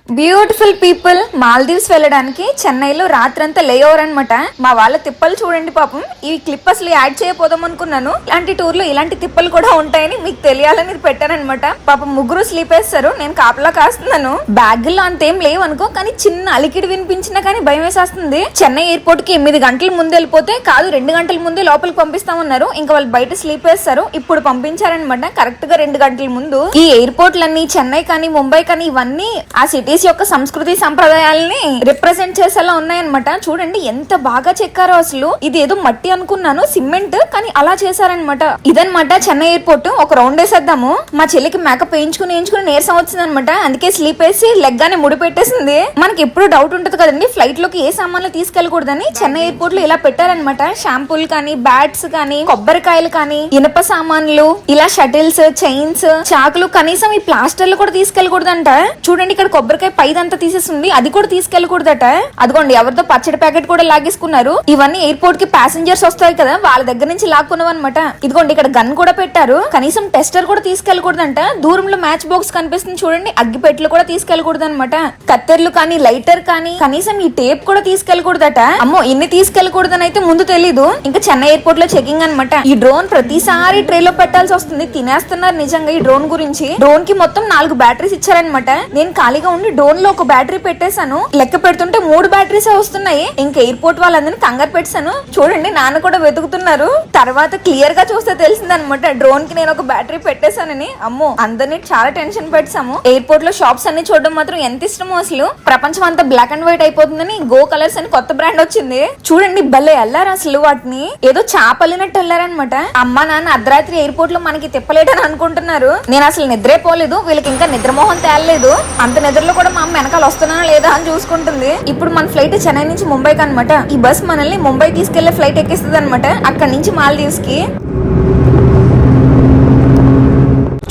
Beautiful people Maldives వెళ్ళడానికి చెన్నైలో రాత్రంతా లే ఓవర్ అనమాట. మా వాళ్ళ తిప్పలు చూడండి పాపం. ఈ క్లిప్ అసలు యాడ్ చేయపోదాం అనుకున్నాను. ఇలాంటి టూర్ లో ఇలాంటి తిప్పలు కూడా ఉంటాయని మీకు తెలియాలని ఇది పెట్టానమాట. పాపం ముగ్గురు స్లీప్ వేస్తారు, నేను కాపలా కాస్తున్నాను. బ్యాగుల్లో అంతేం లేవు అనుకో, కానీ చిన్న అలికిడి వినిపించినా కానీ భయం వేసేస్తుంది. చెన్నై ఎయిర్పోర్ట్ కి 8 గంటల ముందు వెళ్ళిపోతే కాదు 2 గంటల ముందే లోపలికి పంపిస్తామన్నారు. ఇంకా వాళ్ళు బయట స్లీప్ వేస్తారు. ఇప్పుడు పంపించారనమాట కరెక్ట్ గా 2 గంటల ముందు. ఈ ఎయిర్పోర్ట్లన్నీ చెన్నై కానీ ముంబై కానీ ఇవన్నీ ఆ సిటీస్ యొక్క సంస్కృతి సంప్రదాయాలని రిప్రజెంట్ చేసేలా ఉన్నాయన్నమాట. చూడండి ఎంత బాగా చెక్కారో అసలు. ఇది ఏదో మట్టి అనుకున్నాను, సిమెంట్, కానీ అలా చేశారనమాట. ఇదనమాట చెన్నై ఎయిర్పోర్ట్. ఒక రౌండ్ వేసేద్దాము. మా చెల్లికి మేకప్ వేయించుకుని నీరసం వచ్చింది అనమాట. అందుకే స్లీప్ వేసి లెగ్గానే ముడి పెట్టేసింది. మనకి ఎప్పుడు డౌట్ ఉంటది కదండి ఫ్లైట్ లోకి ఏ సామాన్లు తీసుకెళ్ళకూడదని. చెన్నై ఎయిర్పోర్ట్ లో ఇలా పెట్టారనమాట. షాంపూలు కానీ, బ్యాట్స్ కానీ, కొబ్బరికాయలు కానీ, ఇనప సామాన్లు, ఇలా షటిల్స్, చైన్స్, చాకులు, కనీసం ఈ ప్లాస్టర్లు కూడా తీసుకెళ్ళకూడదంట. చూడండి ఇక్కడ కొబ్బరికాయ పైదంతా తీసేస్తుంది, అది కూడా తీసుకెళ్ళకూడదట. అదిగోండి ఎవరితో పచ్చడి ప్యాకెట్ కూడా లాగేసుకున్నారు. ఇవన్నీ ఎయిర్పోర్ట్ కి ప్యాసింజర్స్ వస్తాయి కదా, వాళ్ళ దగ్గర నుంచి లాక్కున్నవన్నమాట. ఇదిగోండి ఇక్కడ గన్ కూడా పెట్టారు. కనీసం టెస్టర్ కూడా తీసుకెళ్ళకూడదంట. దూరంలో మ్యాచ్ బాక్స్ కనిపిస్తుంది చూడండి, అగ్గిపెట్లు కూడా తీసుకెళ్ళకూడదు అనమాట. కత్తెర్లు కానీ, లైటర్ కానీ, కనీసం ఈ టేప్ కూడా తీసుకెళ్ళకూడదట. అమ్మో ఇన్ని తీసుకెళ్ళకూడదని అయితే ముందు తెలీదు. ఇంకా చెన్నై ఎయిర్పోర్ట్ లో చెకింగ్ అనమాట. ఈ డ్రోన్ ప్రతిసారి ట్రే లో పెట్టాల్సి వస్తుంది. తినేస్తున్నారు నిజంగా ఈ డ్రోన్ గురించి. డ్రోన్ కి మొత్తం 4 బ్యాటరీస్ ఇచ్చారనమాట. నేను ఖాళీగా ఉండి డ్రోన్ లో ఒక బ్యాటరీ పెట్టేశాను. లెక్క పెడుతుంటే 3 బ్యాటరీస్ వస్తున్నాయి. ఇంకా ఎయిర్పోర్ట్ వాళ్ళందరినీ కంగారు పెట్టాను. చూడండి నాన్న కూడా వెతుకుతున్నారు. తర్వాత క్లియర్ గా చూస్తే తెలిసిందనమాట డ్రోన్ కి నేను ఒక బ్యాటరీ పెట్టేశానని. అమ్మో అందరినీ చాలా టెన్షన్ పెట్టాము. ఎయిర్పోర్ట్ లో షాప్స్ అన్ని చూడడం మాత్రం ఎంత ఇష్టమో అసలు. ప్రపంచం అంతా బ్లాక్ అండ్ వైట్ అయిపోతుందని గో కలర్స్ అని కొత్త బ్రాండ్ వచ్చింది. చూడండి భలే వెళ్ళారు అసలు. వాటిని ఏదో చాపలినట్టు వెళ్ళారనమాట. అమ్మ నాన్న అర్ధరాత్రి ఎయిర్పోర్ట్ లో మనకి తిప్పలేడని అనుకుంటున్నారు. నేను అసలు నిద్రే పోలేదు. వీళ్ళకి ఇంకా నిద్రమోహం తేలలేదు. అంత నిద్రలో కూడా మా అమ్మ వెనకాల వస్తున్నానా లేదా అని చూసుకుంటుంది. ఇప్పుడు మన ఫ్లైట్ చెన్నై నుంచి ముంబైకి అనమాట. ఈ బస్ మనల్ని ముంబై తీసుకెళ్లే ఫ్లైట్ ఎక్కిస్తుంది అనమాట. అక్కడ నుంచి మాల్దీవ్స్ కి.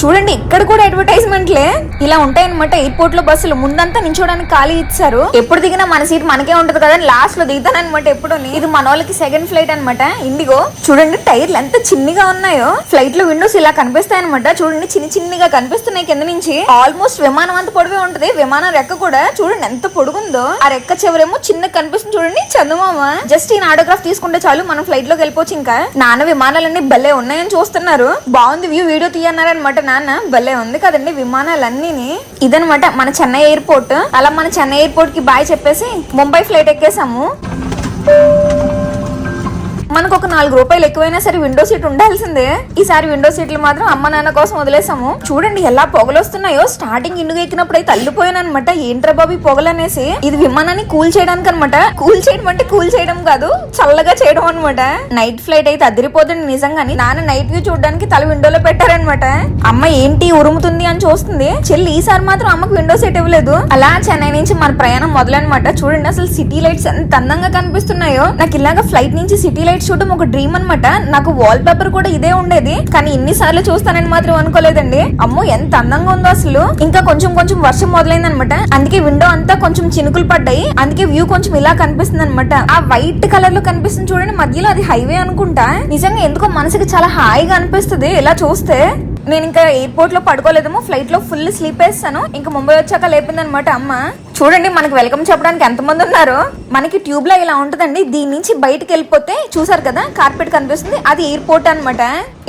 చూడండి ఇక్కడ కూడా అడ్వర్టైజ్మెంట్లే ఇలా ఉంటాయన్నమాట. ఎయిర్పోర్ట్ లో బస్సులు ముందంతా నించోడానికి ఖాళీ ఇచ్చారు. ఎప్పుడు దిగినా మన సీట్ మనకే ఉంటది కదా, లాస్ట్ లో దిగుతానమాట ఎప్పుడు. ఇది మన వాళ్ళకి సెకండ్ ఫ్లైట్ అనమాట, ఇండిగో. చూడండి టైర్లు ఎంత చిన్నగా ఉన్నాయో. ఫ్లైట్ లో విండోస్ ఇలా కనిపిస్తాయి అనమాట. చూడండి చిన్నగా కనిపిస్తున్నాయి కింద నుంచి. ఆల్మోస్ట్ విమానం అంత పొడవే ఉంటది. విమానం రెక్క కూడా చూడండి ఎంత పొడుగుందో. ఆ రెక్క చివరేమో చిన్న కనిపిస్తుంది చూడండి, చందమామ. జస్ట్ ఈ ఆటోగ్రాఫ్ తీసుకుంటే చాలు మనం ఫ్లైట్ లోకి వెళ్ళిపోవచ్చు. ఇంకా నాన్న విమానాలన్నీ భలే ఉన్నాయని చూస్తున్నారు. బాగుంది వ్యూ, వీడియో తీయన్నారనమాట నాన్న. భలే ఉంది కదండి విమానాలన్నీ. ఇదనమాట మన చెన్నై ఎయిర్పోర్ట్. అలా మన చెన్నై ఎయిర్పోర్ట్ కి బాయ్ చెప్పేసి ముంబై ఫ్లైట్ ఎక్కేసాము. మనకు ఒక 4 రూపాయలు ఎక్కువైనా సరే విండో సీట్ ఉండాల్సిందే. ఈసారి విండో సీట్లు మాత్రం అమ్మ నాన్న కోసం వదిలేసాము. చూడండి ఎలా పొగలు వస్తున్నాయో. స్టార్టింగ్ ఇండుగా ఎక్కినప్పుడు అయితే అల్లిపోయాను అనమాట. ఏంట్రా బాబు పొగలు అనేసి. ఇది విమానాన్ని కూల్ చేయడానికి అనమాట. కూల్ చేయడం అంటే కూల్ చేయడం కాదు, చల్లగా చేయడం అనమాట. నైట్ ఫ్లైట్ అయితే అదిరిపోతుంది నిజంగాని. నాన్న నైట్ వ్యూ చూడడానికి తల విండోలో పెట్టారనమాట. అమ్మ ఏంటి ఉరుముతుంది అని చూస్తుంది. చెల్లి ఈసారి మాత్రం అమ్మకు విండో సీట్ ఇవ్వలేదు. అలా చెన్నై నుంచి మన ప్రయాణం మొదలనమాట. చూడండి అసలు సిటీ లైట్స్ ఎంత అందంగా కనిపిస్తున్నాయో. నాకు ఇలాగా ఫ్లైట్ నుంచి సిటీ లైట్స్ చూడడం ఒక డ్రీమ్ అనమాట. నాకు వాల్ పేపర్ కూడా ఇదే ఉండేది, కానీ ఇన్నిసార్లు చూస్తానని మాత్రం అనుకోలేదండి. అమ్మో ఎంత అందంగా ఉందో అసలు. ఇంకా కొంచెం వర్షం మొదలైంది అనమాట. అందుకే విండో అంతా కొంచెం చినుకులు పడ్డాయి. అందుకే వ్యూ కొంచెం ఇలా కనిపిస్తుంది అనమాట. ఆ వైట్ కలర్ లో కనిపిస్తుంది చూడండి మధ్యలో, అది హైవే అనుకుంటా. నిజంగా ఎందుకో మనసుకి చాలా హాయిగా అనిపిస్తుంది ఇలా చూస్తే. నేను ఇంకా ఎయిర్పోర్ట్ లో పడుకోలేదేమో, ఫ్లైట్ లో ఫుల్ స్లీప్ వేస్తాను. ఇంకా ముంబై వచ్చాక లేపింది అనమాట అమ్మ. చూడండి మనకి వెల్కమ్ చెప్పడానికి ఎంతమంది ఉన్నారు. మనకి ట్యూబ్ లో ఇలా ఉంటదండి. దీని నుంచి బయటకు వెళ్ళిపోతే చూసారు కదా కార్పెట్ కనిపిస్తుంది, అది ఎయిర్పోర్ట్ అనమాట.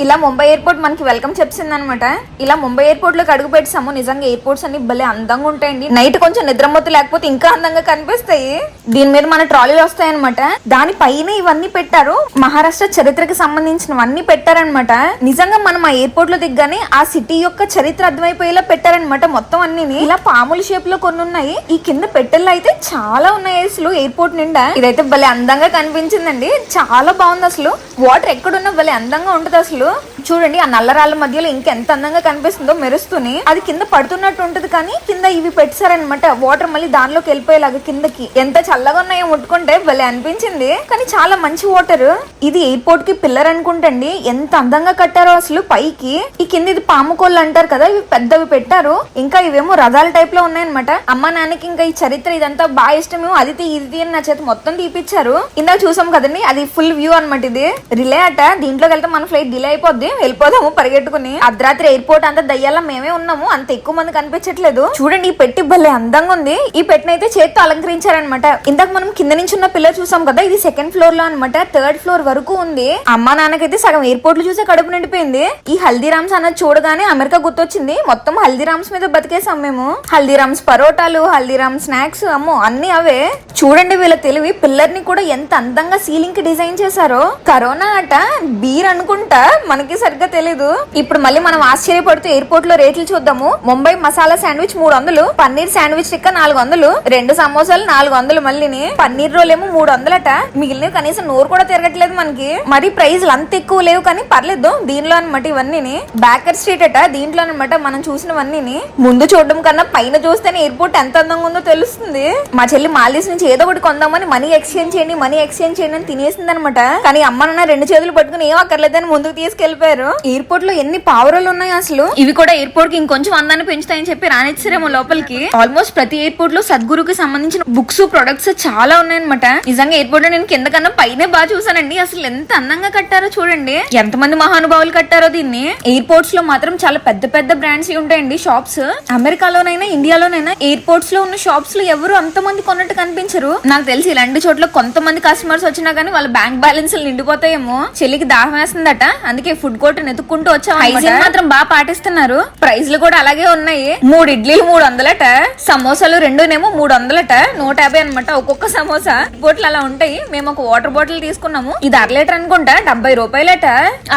ఇలా ముంబై ఎయిర్పోర్ట్ మనకి వెల్కమ్ చెప్పింది అనమాట. ఇలా ముంబై ఎయిర్పోర్ట్ లోకి అడుగు పెట్టాము. నిజంగా ఎయిర్పోర్ట్స్ అన్ని భలే అందంగా ఉంటాయండి. నైట్ కొంచెం నిద్రమొత్తు లేకపోతే ఇంకా అందంగా కనిపిస్తాయి. దీని మీద మన ట్రాలీలు వస్తాయి అనమాట. దానిపైన ఇవన్నీ పెట్టారు. మహారాష్ట్ర చరిత్రకి సంబంధించినవన్నీ పెట్టారనమాట. నిజంగా మనం ఆ ఎయిర్పోర్ట్ లో దిగ్గానే ఆ సిటీ యొక్క చరిత్ర అర్థమైపోయేలా పెట్టారనమాట. మొత్తం అన్ని ఇలా పాముల షేప్ లో కొన్ని ఉన్నాయి. ఈ కింద పెట్టెల్లో అయితే చాలా ఉన్నాయి అసలు ఎయిర్పోర్ట్ నిండా. ఇదైతే భలే అందంగా కనిపించిందండి. చాలా బాగుంది అసలు. వాటర్ ఎక్కడున్నా భలే అందంగా ఉంటది అసలు. చూడండి ఆ నల్లరాళ్ళ మధ్యలో ఇంకెంత అందంగా కనిపిస్తుందో మెరుస్తూనే. అది కింద పడుతున్నట్టు ఉంటది, కానీ కింద ఇవి పెట్టారనమాట. వాటర్ మళ్ళీ దానిలోకి వెళ్ళిపోయేలాగా కిందకి. ఎంత చల్లగా ఉన్నాయో ముట్టుకుంటే భలే అనిపించింది, కానీ చాలా మంచి వాటర్. ఇది ఎయిర్పోర్ట్ కి పిల్లర్ అనుకుంటండి. ఎంత అందంగా కట్టారో అసలు పైకి. ఈ కింద ఇది పాముకోళ్ళు అంటారు కదా, ఇవి పెద్దవి పెట్టారు. ఇంకా ఇవేమో రథాల టైప్ లో ఉన్నాయన్నమాట. అమ్మ నాన్నకి ఇంకా ఈ చరిత్ర ఇదంతా బాగా ఇష్టమేమో. అది ఇది అని నా చేత మొత్తం తీపిచ్చారు. ఇందాక చూసాం కదండి, అది ఫుల్ వ్యూ అనమాట. ఇది రిలే అట. దీంట్లోకి వెళ్తే మన ఫ్లైట్ డిలే అయిపోద్ది. వెళ్ళిపోదాము పరిగెట్టుకుని. అర్ధరాత్రి ఎయిర్పోర్ట్ అంతా దయ్యాల మేమే ఉన్నాము, అంత ఎక్కువ మంది కనిపించట్లేదు. చూడండి ఈ పెట్టి భలే అందంగా ఉంది. ఈ పెట్టిని అయితే చేత్తో అలంకరించారనమాట. ఇందాక మనం కింద నుంచి ఉన్న పిల్లర్ చూసాం కదా, ఇది సెకండ్ ఫ్లోర్ లో అనమాట. థర్డ్ ఫ్లోర్ వరకు ఉంది. అమ్మా నాన్నకైతే సగం ఎయిర్పోర్ట్ చూసే కడుపు నిండిపోయింది. ఈ హల్దీరామ్స్ అన్నది చూడగానే అమెరికా గుర్తొచ్చింది. మొత్తం హల్దీరామ్స్ మీద బతికేసాం మేము. హల్దీరామ్స్ పరోటాలు, హల్దీరామ్స్ స్నాక్స్, అమ్మో అన్ని అవే. చూడండి వీళ్ళ తెలివి, పిల్లర్ ని కూడా ఎంత అందంగా సీలింగ్ కి డిజైన్ చేశారో. కరోనా అట బీర్ అనుకుంటా, మనకి సరిగ్గా తెలీదు. ఇప్పుడు మళ్ళీ మనం ఆశ్చర్యపడుతూ ఎయిర్పోర్ట్ లో రేట్లు చూద్దాము. ముంబై మసాలా శాండ్విచ్ 300, పన్నీర్ శాండ్విచ్ టిక్కా 400, 2 సమోసాలు 400, మళ్ళీని పన్నీర్ రోల్ ఏమో 300 మిగిలిన కనీసం నోరు కూడా తిరగట్లేదు మనకి. మరి ప్రైజ్లు అంత ఎక్కువ లేవు కానీ పర్లేదు. దీనిలో అనమాట ఇవన్నీ బ్యాకర్ స్ట్రీట్ అట, దీంట్లో అనమాట మనం చూసినవన్నీ. ముందు చూడడం కన్నా పైన చూస్తేనే ఎయిర్పోర్ట్ ఎంత అందంగా ఉందో తెలుస్తుంది. మా చెల్లి మాల్దీవ్స్ నుంచి ఏదో ఒకటి కొందామని మనీ ఎక్స్చేంజ్ చేయండి అని తినేసింది అనమాట. కానీ అమ్మ నాన్న 2 చేతులు పట్టుకుని ఏం అక్కర్లేదని ముందుకు తీసుకెళ్లిపోయారు. ఎయిర్పోర్ట్ లో ఎన్ని పావురాలు ఉన్నాయి అసలు. ఇవి కూడా ఎయిర్పోర్ట్ కి ఇంకొంచెం అందాన్ని పెంచుతాయని చెప్పి రానిచ్చారేమో లోపలికి. ఆల్మోస్ట్ ప్రతి ఎయిర్పోర్ట్ లో సద్గురుకి సంబంధించిన బుక్స్, ప్రొడక్ట్స్ చాలా ఉన్నాయన్నమాట. నిజంగా ఎయిర్పోర్ట్ లో నేను కింద కన్నా పైనే బాగా చూసానండి. అసలు ఎంత అందంగా కట్టారో చూడండి, ఎంతమంది మహానుభావులు కట్టారో దీన్ని. ఎయిర్పోర్ట్స్ లో మాత్రం చాలా పెద్ద పెద్ద బ్రాండ్స్ ఉంటాయండి షాప్స్. అమెరికాలోనైనా ఇండియాలోనైనా ఎయిర్పోర్ట్స్ లో ఉన్న షాప్స్ లో ఎవరు అంతమంది కొన్నట్టు కనిపించరు. నాకు తెలిసి ఇలాంటి చోట్ల కొంతమంది కస్టమర్స్ వచ్చినా గానీ వాళ్ళ బ్యాంక్ బ్యాలెన్స్ నిండిపోతాయేమో. చెల్లికి దాహం వేస్తుందట, అందుకే ఫుడ్ కోర్ట్ నెతుక్కుంటూ వచ్చాం. హైజీన్ మాత్రం బాగా పాటిస్తున్నారు. ప్రైజ్లు కూడా అలాగే ఉన్నాయి. 3 ఇడ్లీలు 300, సమోసాలు 2నేమో 300, 150 అనమాట ఒక్కొక్క సమోసా. బోట్లు అలా ఉంటాయి. మేము ఒక వాటర్ బాటిల్ తీసుకున్నాము, ఇది అర లీటర్ అనుకుంటా, 70 రూపాయలట.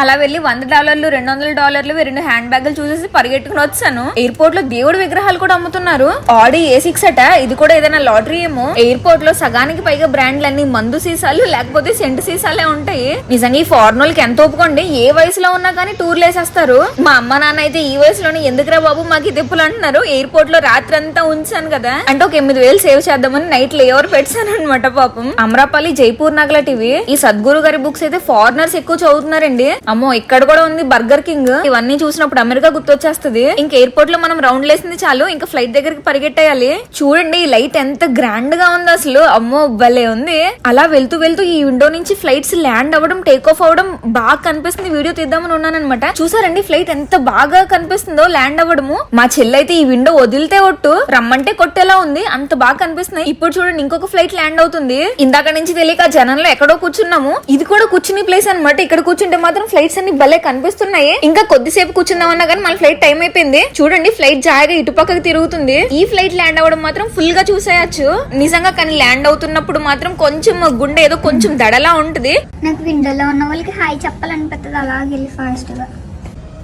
అలా వెళ్లి $100, $200 2 హ్యాండ్ బ్యాగులు చూసేసి పరిగెట్టుకుని వచ్చాను. ఎయిర్పోర్ట్ లో దేవుడి విగ్రహాలు కూడా అమ్ముతున్నారు. ఆడి A6 అట, ఇది కూడా ఏదైనా లాటరీ ఏమో. ఎయిర్పోర్ట్ లో సగానికి పైగా బ్రాండ్లన్నీ మందు సీసాలు లేకపోతే సెంటు సీసాలే ఉంటాయి. నిజంగా ఈ ఫారినర్లకి ఎంత ఒప్పుకోండి, ఏ వయసులో ఉన్నా కానీ టూర్లు వేసేస్తారు. మా అమ్మ నాన్న అయితే ఈ వయసులోనే ఎందుకురా బాబు మాకు తిప్పులు అంటున్నారు. ఎయిర్పోర్ట్ లో రాత్రి అంతా ఉంచాను కదా అంటే ఒక 8,000 సేవ్ చేద్దామని నైట్ లేవర్ పెట్టాను అనమాట. పాపం అమరాపల్లి, జైపూర్ నగలట్ ఇవి. ఈ సద్గురు గారి బుక్స్ అయితే ఫారినర్స్ ఎక్కువ చదువుతున్నారండి. అమ్మో ఇక్కడ కూడా ఉంది బర్గర్ కింగ్. ఇవన్నీ చూసినప్పుడు అమెరికా గుర్తొచ్చేస్తుంది. ఇంకా ఎయిర్పోర్ట్ లో మనం రౌండ్ లేసింది చాలు, ఇంకా ఫ్లైట్ దగ్గరికి పరిగెట్టేయాలి. చూడండి ఈ లైట్ ఎంత గ్రాండ్ గా ఉంది అసలు. అమ్మో భలే ఉంది. అలా వెళ్తూ వెళ్తూ ఈ విండో నుంచి ఫ్లైట్స్ ల్యాండ్ అవ్వడం, టేక్ ఆఫ్ అవ్వడం బాగా కనిపిస్తుంది. వీడియో తీద్దామని ఉన్నానన్నమాట. చూసారండి ఫ్లైట్ ఎంత బాగా కనిపిస్తుందో ల్యాండ్ అవ్వడము. మా చెల్లైతే ఈ విండో వదిలితే ఒట్టు, రమ్మంటే కొట్టేలా ఉంది, అంత బాగా కనిపిస్తున్నాయి. ఇప్పుడు చూడండి ఇంకొక ఫ్లైట్ ల్యాండ్ అవుతుంది. ఇందాక నుంచి తెలియక జనంలో ఎక్కడో కూర్చున్నాము. ఇది కూడా కూర్చుని ప్లేస్ అనమాట. ఇక్కడ కూర్చుంటే మాత్రం ఫ్లైట్స్ అన్ని భలే కనిపిస్తున్నాయి. ఇంకా కొద్దిసేపు కూర్చుందామన్నా కానీ మన ఫ్లైట్ టైం అయిపోయింది. చూడండి ఫ్లైట్ జాయిగా ఇటుపక్కకి తిరుగుతుంది. ఈ ఫ్లైట్ ల్యాండ్ అవ్వడం మాత్రం ఫుల్ గా చూసేయచ్చు నిజంగా. కానీ ల్యాండ్ అవుతున్నప్పుడు మాత్రం కొంచెం గుండె ఏదో కొంచెం దడలా ఉంటది. నాకు విండోలో ఉన్న వాళ్ళకి హాయ్ చెప్పాలనిపిస్తుంది. అలాగే ఫాస్ట్ గా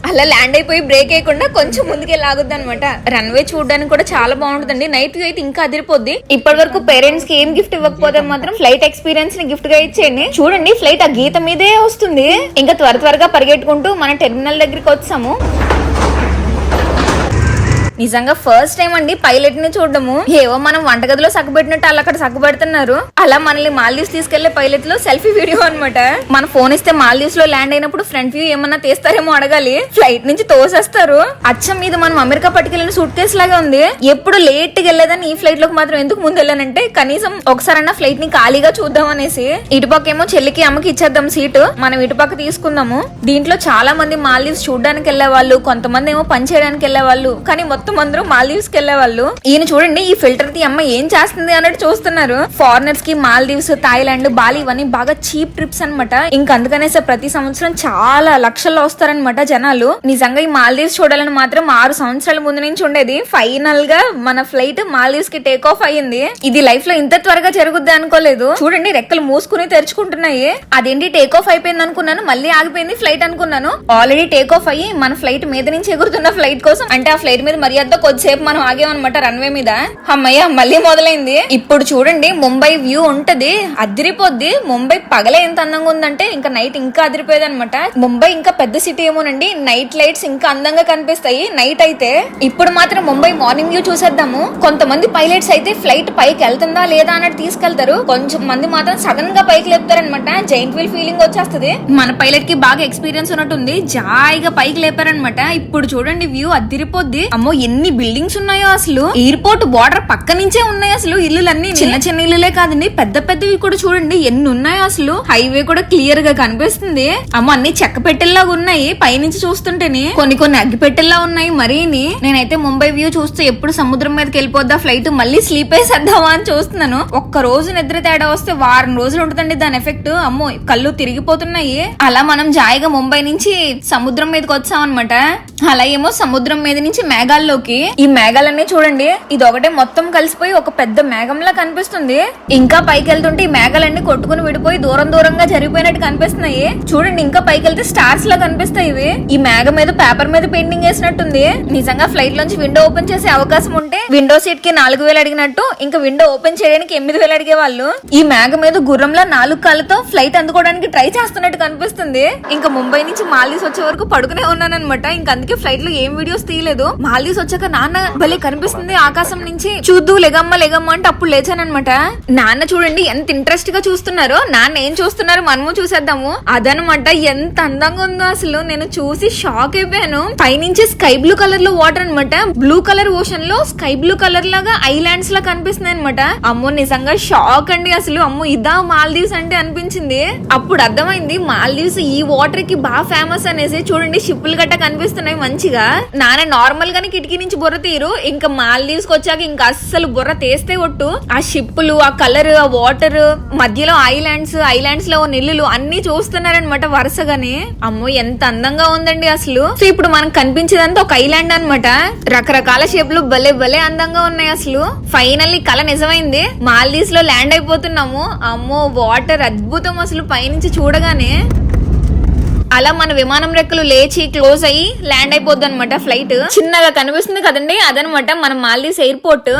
అలా ల్యాండ్ అయిపోయి బ్రేక్ అయ్యకుండా కొంచెం ముందుకే లాగుద్ది అనమాట. రన్వే చూడడానికి కూడా చాలా బాగుంటుందండి. నైట్ వ్యూ అయితే ఇంకా అదిరిపోద్ది. ఇప్పటి వరకు పేరెంట్స్ కి ఏం గిఫ్ట్ ఇవ్వకపోతే మాత్రం ఫ్లైట్ ఎక్స్పీరియన్స్ ని గిఫ్ట్ గా ఇచ్చేయండి. చూడండి ఫ్లైట్ ఆ గీత మీదే వస్తుంది. ఇంకా త్వరగా పరిగెట్టుకుంటూ మన టెర్మినల్ దగ్గరికి వచ్చాము. నిజంగా ఫస్ట్ టైం అండి పైలట్ ని చూడడము. ఏవో మనం వంటగదిలో సగ్గబెట్టినట్టు అలా అక్కడ సగ్గబెడుతున్నారు. అలా మనల్ని మాల్దీవ్స్ తీసుకెళ్లే పైలట్ లో సెల్ఫీ వీడియో అనమాట. మన ఫోన్ ఇస్తే మాల్దీవ్స్ లో ల్యాండ్ అయినప్పుడు ఫ్రంట్ వ్యూ ఏమన్నా తీస్తారేమో అడగాలి. ఫ్లైట్ నుంచి తోసేస్తారు. అచ్చం మీద మనం అమెరికా పట్టుకెళ్ళిన సూట్ కేసు లాగా ఉంది. ఎప్పుడు లేట్ గా వెళ్ళేదని ఈ ఫ్లైట్ లోకి మాత్రం ఎందుకు ముందు వెళ్ళానంటే కనీసం ఒకసారన్నా ఫ్లైట్ ని ఖాళీగా చూద్దాం అనేసి. ఇటుపక్క ఏమో చెల్లికి అమ్మకి ఇచ్చేద్దాం సీటు, మనం ఇటుపక్క తీసుకుందాము. దీంట్లో చాలా మంది మాల్దీవ్స్ చూడడానికి వెళ్లే వాళ్ళు, కొంతమంది ఏమో పని చేయడానికి వెళ్లే వాళ్ళు, కానీ మొత్తం అందరూ మాల్దీవ్స్ కి వెళ్లే వాళ్ళు. ఈయన చూడండి ఈ ఫిల్టర్ ది అమ్మ ఏం చేస్తుంది అన్నట్టు చూస్తున్నారు. ఫారినర్స్ కి మాల్దీవ్స్, థాయిలాండ్, బాలి ఇవన్నీ బాగా చీప్ ట్రిప్స్ అనమాట. ఇంకా అందుకనేసి ప్రతి సంవత్సరం చాలా లక్షల్లో వస్తారనమాట జనాలు. నిజంగా ఈ మాల్దీవ్స్ చూడాలని మాత్రం 6 సంవత్సరాల ముందు నుంచి ఉండేది. ఫైనల్ గా మన ఫ్లైట్ మాల్దీవ్స్ కి టేక్ ఆఫ్ అయ్యింది. ఇది లైఫ్ లో ఇంత త్వరగా జరుగుద్ది అనుకోలేదు. చూడండి రెక్కలు మూసుకుని తెరుచుకుంటున్నాయి. అదేంటి టేక్ ఆఫ్ అయిపోయింది అనుకున్నాను, మళ్ళీ ఆగిపోయింది ఫ్లైట్ అనుకున్నాను. ఆల్రెడీ టేక్ ఆఫ్ అయ్యి మన ఫ్లైట్ మీద నుంచి ఎగురుతున్న ఫ్లైట్ కోసం అంటే ఆ ఫ్లైట్ మీద మర్యాద కొద్దిసేపు మనం ఆగేమన్నమాట రన్వే మీద. అమ్మయ్య మళ్ళీ మొదలైంది. ఇప్పుడు చూడండి ముంబై వ్యూ ఉంటది, అదిరిపోద్ది. ముంబై పగలే ఎంత అందంగా ఉందంటే ఇంకా నైట్ ఇంకా అదిరిపోయేది అనమాట. ముంబై ఇంకా పెద్ద సిటీ ఏమోనండి, నైట్ లైట్స్ ఇంకా అందంగా కనిపిస్తాయి నైట్ అయితే. ఇప్పుడు మాత్రం ముంబై మార్నింగ్ వ్యూ చూసేద్దాము. కొంతమంది పైలట్స్ అయితే ఫ్లైట్ పైకి వెళ్తుందా లేదా అన్నట్టు తీసుకెళ్తారు. కొంచెం మంది మాత్రం సడన్ గా పైకి లేపుతారనమాట. జైంట్ వీల్ ఫీలింగ్ వచ్చేస్తుంది. మన పైలట్ కి బాగా ఎక్స్పీరియన్స్ ఉన్నట్టుంది, జాయిగా పైకి లేపారనమాట. ఇప్పుడు చూడండి వ్యూ అదిరిపోద్ది. అమ్మో ఎన్ని బిల్డింగ్స్ ఉన్నాయో అసలు. ఎయిర్పోర్ట్ బార్డర్ పక్క నుంచే ఉన్నాయి అసలు ఇల్లులన్నీ. చిన్న చిన్న ఇల్లులే కాదండి, పెద్ద పెద్దవి కూడా చూడండి ఎన్ని ఉన్నాయో అసలు. హైవే కూడా క్లియర్ గా కనిపిస్తుంది. అమ్మ అన్ని చెక్క పెట్టెల్లాగా ఉన్నాయి పైనుంచి చూస్తుంటేనే. కొన్ని అగ్గి పెట్టెల్లా ఉన్నాయి మరీని. నేనైతే ముంబై వ్యూ చూస్తే ఎప్పుడు సముద్రం మీదకి వెళ్ళిపోద్దా ఫ్లైట్, మళ్ళీ స్లీప్ వేసేద్దామా అని చూస్తున్నాను. ఒక్క రోజు నిద్ర తేడా వస్తే వారం రోజులు ఉంటుందండి దాని ఎఫెక్ట్. అమ్మో కళ్ళు తిరిగిపోతున్నాయి. అలా మనం జాయిగా ముంబై నుంచి సముద్రం మీదకి వచ్చాం అనమాట. అలా ఏమో సముద్రం మీద నుంచి మేఘాల్లోకి. ఈ మేఘాలన్నీ చూడండి, ఇది ఒకటే మొత్తం కలిసిపోయి ఒక పెద్ద మేఘంలా కనిపిస్తుంది. ఇంకా పైకి వెళ్తుంటే ఈ మేఘాలన్నీ కొట్టుకుని విడిపోయి దూరం దూరంగా జరిగిపోయినట్టు కనిపిస్తున్నాయి. చూడండి ఇంకా పైకి వెళ్తే స్టార్స్ లా కనిపిస్తాయి ఇవి. ఈ మేఘ మీద పేపర్ మీద పెయింటింగ్ వేసినట్టుంది. నిజంగా ఫ్లైట్ లోంచి విండో ఓపెన్ చేసే అవకాశం ఉంటే విండో సీట్ కి 4,000 అడిగినట్టు ఇంకా విండో ఓపెన్ చేయడానికి 8,000 అడిగే వాళ్ళు. ఈ మేఘ మీద గుర్రంలా 4 కాళ్ళతో ఫ్లైట్ అందుకోవడానికి ట్రై చేస్తున్నట్టు కనిపిస్తుంది. ఇంకా ముంబై నుంచి మాల్దీవ్స్ వచ్చే వరకు పడుకునే ఉన్నాను అనమాట. ఇంకా అందుకే ఫ్లైట్ లో ఏం వీడియోస్ తీయలేదు. మాల్దీవ్స్ వచ్చాక నాన్న భలే కనిపిస్తుంది ఆకాశం నుంచి, చూద్దు లెగమ్మ లెగమ్మ అంటే అప్పుడు లేచానమాట. నాన్న చూడండి ఎంత ఇంట్రెస్ట్ గా చూస్తున్నారో. నాన్న ఏం చూస్తున్నారు మనము చూసేద్దాము. అదనమాట ఎంత అందంగా ఉందో అసలు. నేను చూసి షాక్ అయిపోయాను. పైనుంచి స్కై బ్లూ కలర్ లో వాటర్ అనమాట. బ్లూ కలర్ ఓషన్ లో స్కై బ్లూ కలర్ లాగా ఐలాండ్స్ లా కనిపిస్తున్నాయి అనమాట. అమ్మో నిజంగా షాక్ అండి అసలు. అమ్మో ఇదా మాల్దీవ్స్ అంటే అనిపించింది. అప్పుడు అర్థమైంది మాల్దీవ్స్ ఈ వాటర్ కి బాగా ఫేమస్ అనేసి. చూడండి షిప్పులు గట్ట కనిపిస్తున్నాయి మంచిగా. నాన్న నార్మల్ గానే కిటికీ నుంచి బుర్ర తీరు, ఇంకా మాల్దీవ్స్ కి వచ్చాక ఇంకా అస్సలు బుర్ర తీస్తే ఒట్టు. ఆ షిప్పులు, ఆ కలర్, ఆ వాటర్, మధ్యలో ఐలాండ్స్ లో నిల్లులు అన్ని చూస్తున్నారనమాట వరుసగానే. అమ్మో ఎంత అందంగా ఉందండి అసలు. సో ఇప్పుడు మనకు కనిపించేదంతా ఒక ఐలాండ్ అనమాట. రకరకాల షేపులు భలే భలే అందంగా ఉన్నాయి అసలు. ఫైనల్లీ కళ నిజమైంది, మాల్దీవ్స్ లో ల్యాండ్ అయిపోతున్నాము. అమ్మో వాటర్ అద్భుతం అసలు పైనుంచి చూడగానే. అలా మన విమానం రెక్కలు లేచి క్లోజ్ అయ్యి ల్యాండ్ అయిపోద్ది అనమాట ఫ్లైట్. చిన్నగా కనిపిస్తుంది కదండి, అదనమాట మన మాల్దీవ్స్ ఎయిర్పోర్ట్.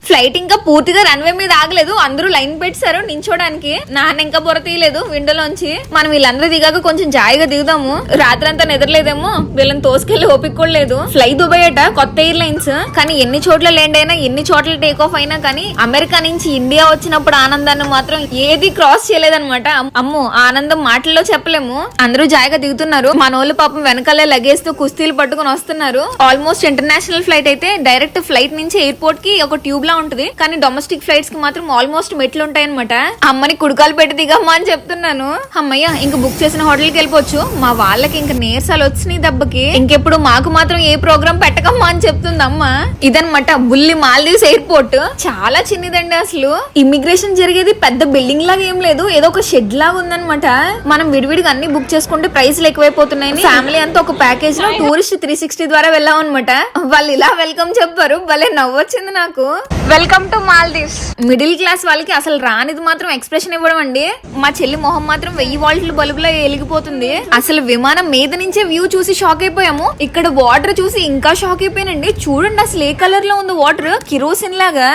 ఫ్లైట్ ఇంకా పూర్తిగా రన్వే మీద ఆగలేదు, అందరూ లైన్ పెట్టారు నించోడానికి. నాన్న ఇంకా బొర తీయలేదు విండోలోంచి. మనం వీళ్ళందరూ దిగాక కొంచెం జాయిగా దిగుదాము. రాత్రంతా నిద్రలేదేమో, వీళ్ళని తోసుకెళ్లి ఓపిక కూడా లేదు. ఫ్లై దుబాయ్ అట కొత్త ఎయిర్లైన్స్, కానీ ఎన్ని చోట్ల ల్యాండ్ అయినా ఎన్ని చోట్ల టేక్ ఆఫ్ అయినా కానీ అమెరికా నుంచి ఇండియా వచ్చినప్పుడు ఆనందాన్ని మాత్రం ఏది క్రాస్ చేయలేదన్నమాట. అమ్మో ఆనందం మాటల్లో చెప్పలేము. అందరూ జాయిగా దిగుతున్నారు. మనోళ్ళు పాపం వెనకాలే లగేజ్ తో కుస్తీలు పట్టుకుని వస్తున్నారు. ఆల్మోస్ట్ ఇంటర్నేషనల్ ఫ్లైట్ అయితే డైరెక్ట్ ఫ్లైట్ నుంచి ఎయిర్పోర్ట్ కి ఒక ట్యూబ్ లా ఉంటుంది, కానీ డొమెస్టిక్ ఫ్లైట్స్ కి మాత్రం ఆల్మోస్ట్ మెట్లు ఉంటాయి అనమాట. అమ్మని కుడుకాలు పెట్టి దిగమ్మా అని చెప్తున్నాను. అమ్మయ్య ఇంక బుక్ చేసిన హోటల్ కి వెళ్ళిపోవచ్చు. మా వాళ్ళకి ఇంక నీరసాలు వచ్చినాయి దెబ్బకి. ఇంకెప్పుడు మాకు మాత్రం ఏ ప్రోగ్రామ్ పెట్టకమ్మా అని చెప్తుంది అమ్మ. ఇదనమాట బుల్లి మాల్దీవ్స్ ఎయిర్పోర్ట్. చాలా చిన్నదండి అసలు. ఇమిగ్రేషన్ జరిగేది పెద్ద బిల్డింగ్ లాగా ఏం లేదు, ఏదో ఒక షెడ్ లాగా ఉందన్నమాట. మనం విడివిడిగా అన్ని బుక్ చేసుకుంటే ప్రైస్లు ఎక్కువైపోతున్నాయి. ఫ్యామిలీ అంతా ఒక ప్యాకేజ్ లో టూరిస్ట్ 360 ద్వారా వెళ్ళాం అనమాట. వాళ్ళు ఇలా వెల్కమ్ చెప్పారు, భలే నవ్వొచ్చింది నాకు. Welcome to Maldives. Middle class వాళ్ళకి అసలు రానిది మాత్రం ఎక్స్ప్రెషన్ ఇవ్వడం అండి. మా చెల్లి మొహం మాత్రం 1000 వాల్ట్ల బల్బులా వెలిగిపోతుంది. అసలు విమానం మీద నుంచే వ్యూ చూసి షాక్ అయిపోయాము. ఇక్కడ వాటర్ చూసి ఇంకా షాక్ అయిపోయానండి. చూడండి అసలు ఏ కలర్ లో ఉంది వాటర్, కిరోసిన్ లాగా.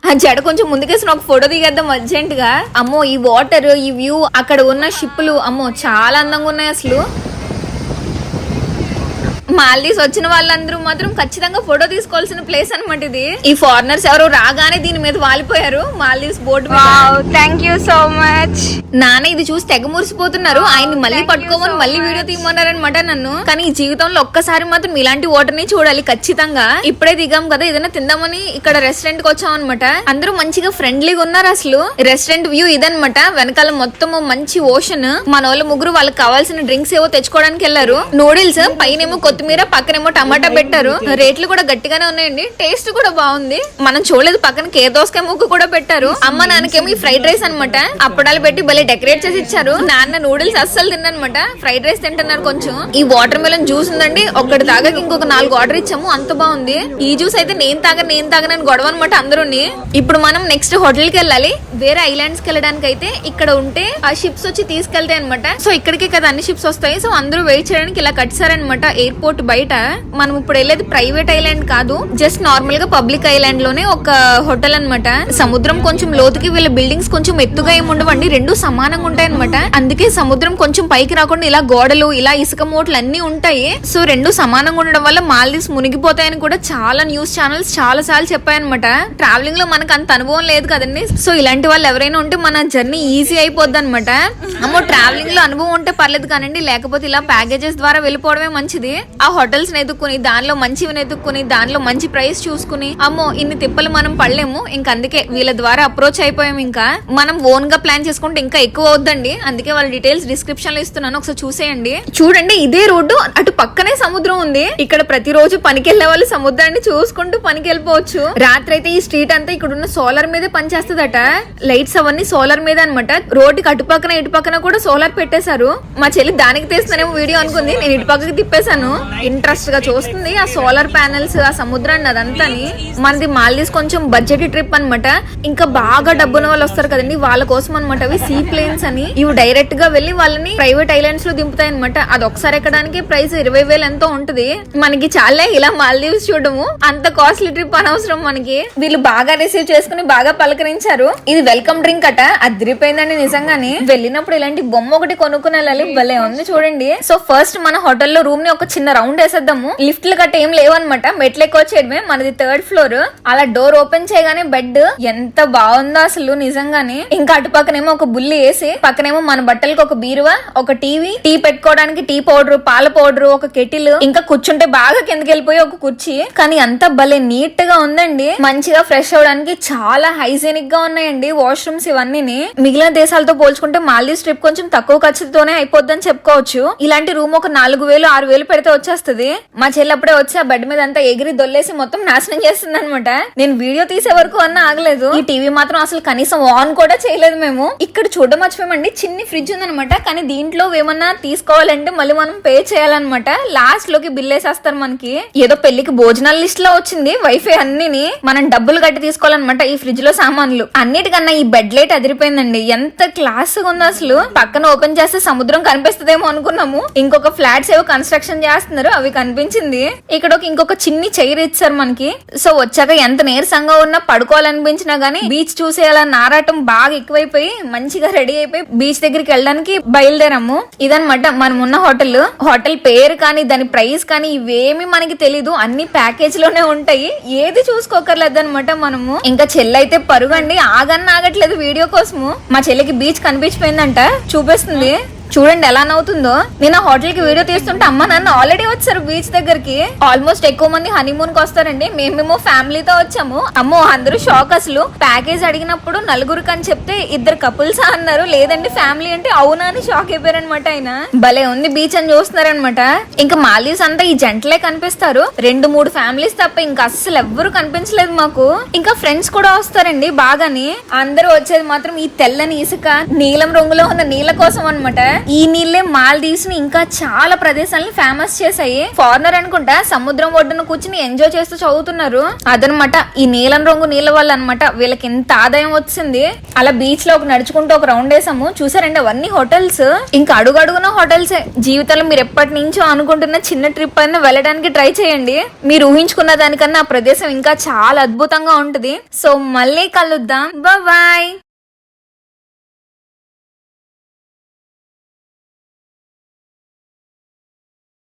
ఆ జడ కొంచెం ముందుకేసిన ఒక ఫోటో దిగేద్దాం అర్జెంట్ గా. అమ్మో ఈ వాటర్, ఈ వ్యూ, అక్కడ ఉన్న షిప్పులు అమ్మో చాలా అందంగా ఉన్నాయి అసలు. మాల్దీవ్స్ వచ్చిన వాళ్ళందరూ మాత్రం ఖచ్చితంగా ఫోటో తీసుకోవాల్సిన ప్లేస్ అనమాట ఇది. ఈ ఫారినర్స్ ఎవరు రాగానే దీని మీద వాలిపోయారు Maldives board. Thank you so much. నాన్న ఇది చూసి తెగ మురిసిపోతున్నారు. ఆయన్ని మళ్ళీ పట్టుకోమని మళ్ళీ వీడియో తీయమన్నారనమాట నన్ను. కానీ ఈ జీవితంలో ఒక్కసారి మాత్రం ఇలాంటి వాటర్ ని చూడాలి ఖచ్చితంగా. ఇప్పుడే దిగాం కదా, ఏదైనా తిందామని ఇక్కడ రెస్టారెంట్ కి వచ్చాం అనమాట. అందరూ మంచిగా ఫ్రెండ్లీగా ఉన్నారు అసలు. రెస్టారెంట్ వ్యూ ఇదనమాట. వెనకాల మొత్తం మంచి ఓషన్. మన వాళ్ళు ముగ్గురు వాళ్ళకి కావాల్సిన డ్రింక్స్ ఏవో తెచ్చుకోవడానికి వెళ్లారు. నూడిల్స్, పైనేమో కొత్తిమీర, పక్కనేమో టమాటా పెట్టారు. రేట్లు కూడా గట్టిగానే ఉన్నాయండి, టేస్ట్ కూడా బాగుంది. మనం చూడలేదు పక్కన కేదోసకాయ ముక్క కూడా పెట్టారు. అమ్మ నాన్నకేమో ఈ ఫ్రైడ్ రైస్ అనమాట. అప్పడాలు పెట్టి భలే డెకరేట్ చేసి ఇచ్చారు. నాన్న నూడిల్స్ అస్సలు తిన్నమాట, ఫ్రైడ్ రైస్ తింటున్నారు కొంచెం. ఈ వాటర్ మెలన్ జ్యూస్ ఉందండి, ఒక్కటి తాగక ఇంకొక 4 ఆర్డర్ ఇచ్చాము, అంత బాగుంది. ఈ జ్యూస్ అయితే నేను తాగనని గొడవ అనమాట అందరూని. ఇప్పుడు మనం నెక్స్ట్ హోటల్ కి వెళ్ళాలి. వేరే ఐలాండ్స్ కి వెళ్ళడానికి అయితే ఇక్కడ ఉంటే ఆ షిప్స్ వచ్చి తీసుకెళ్తాయి అనమాట. సో ఇక్కడికే కదా అన్ని షిప్స్ వస్తాయి. సో అందరూ వెయిట్ చేయడానికి ఇలా కట్టారనమాట ఎయిర్పోర్ట్ ఎయిర్పోర్ట్ బయట మనం ఇప్పుడు వెళ్ళేది ప్రైవేట్ ఐలాండ్ కాదు, జస్ట్ నార్మల్ గా పబ్లిక్ ఐలాండ్ లోనే ఒక హోటల్ అన్నమాట. సముద్రం కొంచెం లోతుకి, వీళ్ళ బిల్డింగ్స్ కొంచెం ఎత్తుగా ఏమి ఉండవండి, రెండు సమానంగా ఉంటాయి అనమాట. అందుకే సముద్రం కొంచెం పైకి రాకుండా ఇలా గోడలు, ఇలా ఇసుక మూటలు అన్ని ఉంటాయి. సో రెండు సమానంగా ఉండడం వల్ల మాల్దీవ్స్ మునిగిపోతాయని కూడా చాలా న్యూస్ ఛానల్స్ చాలా సార్లు చెప్పాయన్నమాట. ట్రావెలింగ్ లో మనకు అంత అనుభవం లేదు కదండి, సో ఇలాంటి వాళ్ళు ఎవరైనా ఉంటే మన జర్నీ ఈజీ అయిపోద్ది అనమాట. అమ్మో ట్రావెలింగ్ లో అనుభవం ఉంటే పర్లేదు కానండి, లేకపోతే ఇలా ప్యాకేజెస్ ద్వారా వెళ్ళిపోవడమే మంచిది. ఆ హోటల్స్ ఎదుక్కుని దానిలో మంచివి ఎదుక్కుని దానిలో మంచి ప్రైస్ చూసుకుని అమ్మో ఇన్ని తిప్పలు మనం పడలేము. ఇంకా అందుకే వీళ్ళ ద్వారా అప్రోచ్ అయిపోయాం. ఇంకా మనం ఓన్ గా ప్లాన్ చేసుకుంటే ఇంకా ఎక్కువ అవుద్దండి. అందుకే వాళ్ళ డీటెయిల్స్ డిస్క్రిప్షన్ లో ఇస్తున్నాను, ఒకసారి చూసేయండి. చూడండి ఇదే రోడ్డు, అటు పక్కనే సముద్రం ఉంది. ఇక్కడ ప్రతిరోజు పనికి వెళ్లే వాళ్ళు సముద్రాన్ని చూసుకుంటూ పనికి వెళ్ళిపోవచ్చు. రాత్రి అయితే ఈ స్ట్రీట్ అంతా ఇక్కడ ఉన్న సోలార్ మీదే పనిచేస్తుందట. లైట్స్ అవన్నీ సోలార్ మీద అనమాట. రోడ్డుకి అటు పక్కన ఇటు పక్కన కూడా సోలార్ పెట్టేశారు. మా చెల్లి దానికి తీస్తున్నానేమో వీడియో అనుకుంది, నేను ఇటు పక్కకి తిప్పేశాను. ఇంట్రెస్ట్ గా చూస్తుంది ఆ సోలార్ ప్యానెల్స్, ఆ సముద్రాన్ని అదంతాని. మనది మాల్దీవ్స్ కొంచెం బడ్జెట్ ట్రిప్ అనమాట. ఇంకా బాగా డబ్బున్న వాళ్ళు వస్తారు కదండి, వాళ్ళ కోసం అనమాట అవి సీ ప్లేన్స్ అని. ఇవి డైరెక్ట్ గా వెళ్లి వాళ్ళని ప్రైవేట్ ఐలాండ్స్ లో దింపుతాయి అనమాట. అది ఒకసారి ఎక్కడానికి ప్రైస్ 20,000 ఎంతో ఉంటది. మనకి చాలా ఇలా మాల్దీవ్స్ చూడము, అంత కాస్ట్లీ ట్రిప్ అనవసరం మనకి. వీళ్ళు బాగా రిసీవ్ చేసుకుని బాగా పలకరించారు. ఇది వెల్కమ్ డ్రింక్ అట, అదిరిపోయిందండి నిజంగానే. వెళ్ళినప్పుడు ఇలాంటి బొమ్మ ఒకటి కొనుక్కుని వెళ్ళాలి, భలే ఉంది చూడండి. సో ఫస్ట్ మన హోటల్లో రూమ్ ని ఒక చిన్న రౌండ్ వేసేద్దాము. లిఫ్ట్లు గట్ట ఏం లేవన్నమాట, మెట్లు ఎక్కువ వచ్చేయడమే. మనది 3rd ఫ్లోర్. అలా డోర్ ఓపెన్ చేయగానే బెడ్ ఎంత బాగుందో అసలు నిజంగానే. ఇంకా అటు పక్కనేమో ఒక బుల్లి వేసి, పక్కనేమో మన బట్టలకి ఒక బీరువా, ఒక టీవీ, టీ పెట్టుకోవడానికి టీ పౌడర్, పాల పౌడర్, ఒక కెటిల్, ఇంకా కూర్చుంటే బాగా కిందకి వెళ్ళిపోయి ఒక కుర్చీ. కానీ అంతా భలే నీట్ గా ఉందండి. మంచిగా ఫ్రెష్ అవడానికి చాలా హైజీనిక్ గా ఉన్నాయండి వాష్రూమ్స్ ఇవన్నీ. మిగిలిన దేశాలతో పోల్చుకుంటే మాల్దీవ్స్ ట్రిప్ కొంచెం తక్కువ ఖర్చుతోనే అయిపోద్దని చెప్పుకోవచ్చు. ఇలాంటి రూమ్ ఒక 4,000-6,000 పెడితే వచ్చేస్తుంది. మా చెల్లి అప్పుడే వచ్చి ఆ బెడ్ మీద అంతా ఎగిరి దొల్లేసి మొత్తం నాశనం చేస్తుంది అనమాట. నేను వీడియో తీసే వరకు అన్న ఆగలేదు. ఈ టీవీ మాత్రం అసలు కనీసం ఆన్ కూడా చేయలేదు మేము. ఇక్కడ చూడడం మర్చిపోయామండి, చిన్ని ఫ్రిడ్జ్ ఉందనమాట. కానీ దీంట్లో ఏమన్నా తీసుకోవాలంటే మళ్ళీ మనం పే చేయాలన్నమాట. లాస్ట్ లోకి బిల్ వేసేస్తారు మనకి. ఏదో పెళ్లికి భోజనాల లిస్ట్ లో వచ్చింది వైఫై అన్ని. మనం డబ్బులు కట్టి తీసుకోవాలన్నమాట ఈ ఫ్రిడ్జ్ లో సామాన్లు. అన్నిటికన్నా ఈ బెడ్ లైట్ అదిరిపోయిందండి, ఎంత క్లాస్ గా ఉందో అసలు. పక్కన ఓపెన్ చేస్తే సముద్రం కనిపిస్తుందేమో అనుకున్నాము. ఇంకొక ఫ్లాట్స్ ఏవో కన్స్ట్రక్షన్ చేస్తున్నారు, అవి కనిపించింది. ఇక్కడ ఇంకొక చిన్ని చైర్ ఇచ్చారు మనకి. సో వచ్చాక ఎంత నీరసంగా ఉన్నా పడుకోవాలనిపించినా గానీ బీచ్ చూసేయాలన్న ఆరాటం బాగా ఎక్కువైపోయి మంచిగా రెడీ అయిపోయి బీచ్ దగ్గరికి వెళ్ళడానికి బయలుదేరాము. ఇదన్నమాట మనం ఉన్న హోటల్. హోటల్ పేరు కానీ దాని ప్రైస్ కానీ ఇవేమి మనకి తెలీదు, అన్ని ప్యాకేజ్ లోనే ఉంటాయి. ఏది చూసుకోకర్లేదు అనమాట మనము. ఇంకా చెల్లైతే పరుగండి, ఆగట్లేదు వీడియో కోసము. మా చెల్లికి బీచ్ కనిపించిపోయిందంట, చూపిస్తుంది. చూడండి ఎలా నవ్వుతుందో. నేను ఆ హోటల్ కి వీడియో తీస్తుంటే అమ్మ నాన్న ఆల్రెడీ వచ్చారు బీచ్ దగ్గరికి. ఆల్మోస్ట్ ఎక్కువ మంది హనీమూన్ కి వస్తారండి, మేమేమో ఫ్యామిలీతో వచ్చాము. అమ్మో అందరూ షాక్ అసలు. ప్యాకేజ్ అడిగినప్పుడు 4 అని చెప్తే 2 కపుల్సా అన్నారు, లేదండి ఫ్యామిలీ అంటే అవునా అని షాక్ అయిపోయారనమాట ఆయన. భలే ఉంది బీచ్ అని చూస్తున్నారనమాట. ఇంకా మాల్దీవ్స్ అంతా ఈ జంటలే కనిపిస్తారు, 2-3 ఫ్యామిలీస్ తప్ప ఇంకా అస్సలు ఎవ్వరు కనిపించలేదు మాకు. ఇంకా ఫ్రెండ్స్ కూడా వస్తారండి బాగాని. అందరూ వచ్చేది మాత్రం ఈ తెల్లని ఇసుక, నీలం రంగులో ఉన్న నీళ్ళ కోసం అనమాట. ఈ నీళ్లే మాల్దీవ్స్ ని ఇంకా చాలా ప్రదేశాలను ఫేమస్ చేశాయి. ఫారినర్ అనుకుంటా సముద్రం ఒడ్డున కూర్చుని ఎంజాయ్ చేస్తూ చదువుతున్నారు. అదనమాట ఈ నీలం రంగు నీళ్ళ వల్ల అనమాట వీళ్ళకి ఎంత ఆదాయం వచ్చింది. అలా బీచ్ లో నడుచుకుంటూ ఒక రౌండ్ వేసాము. చూసారండి అవన్నీ హోటల్స్, ఇంకా అడుగడుగున హోటల్సే. జీవితంలో మీరు ఎప్పటి నుంచో అనుకుంటున్న చిన్న ట్రిప్ అయినా వెళ్ళడానికి ట్రై చేయండి. మీరు ఊహించుకున్న దానికన్నా ఆ ప్రదేశం ఇంకా చాలా అద్భుతంగా ఉంటుంది. సో మళ్ళీ కలుద్దాం, బాయ్.